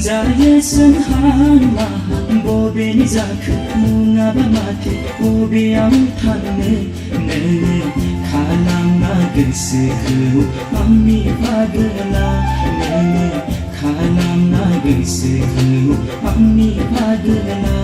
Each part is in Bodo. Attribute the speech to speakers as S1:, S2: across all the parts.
S1: जायो जोंहा बबेनि जाखो मुङाबा माथो बबेयाव थांनो नोङो खालामना गोसोखौ आंनि पागला नोङो खालामना गोसोखौ आंनि पागला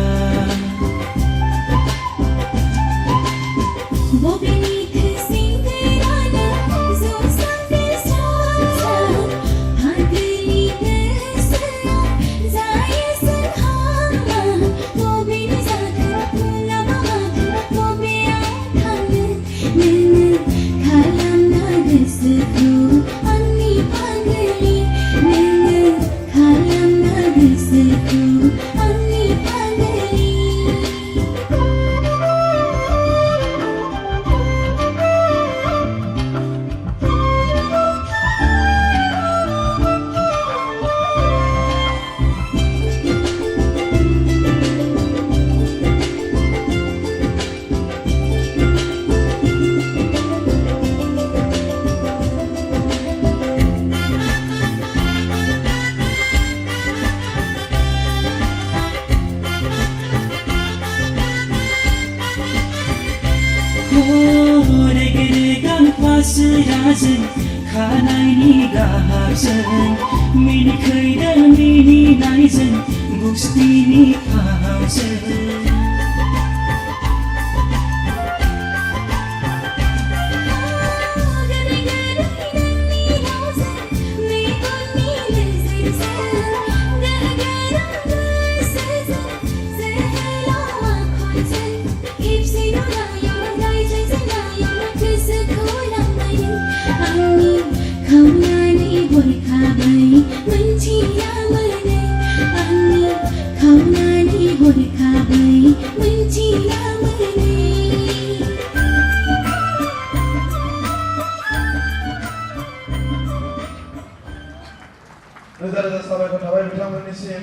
S1: Pasirajin kanaini gahajan mini kaidan mini naijan gustini paujan
S2: Roza roza sahabat sahabat bilang menyisim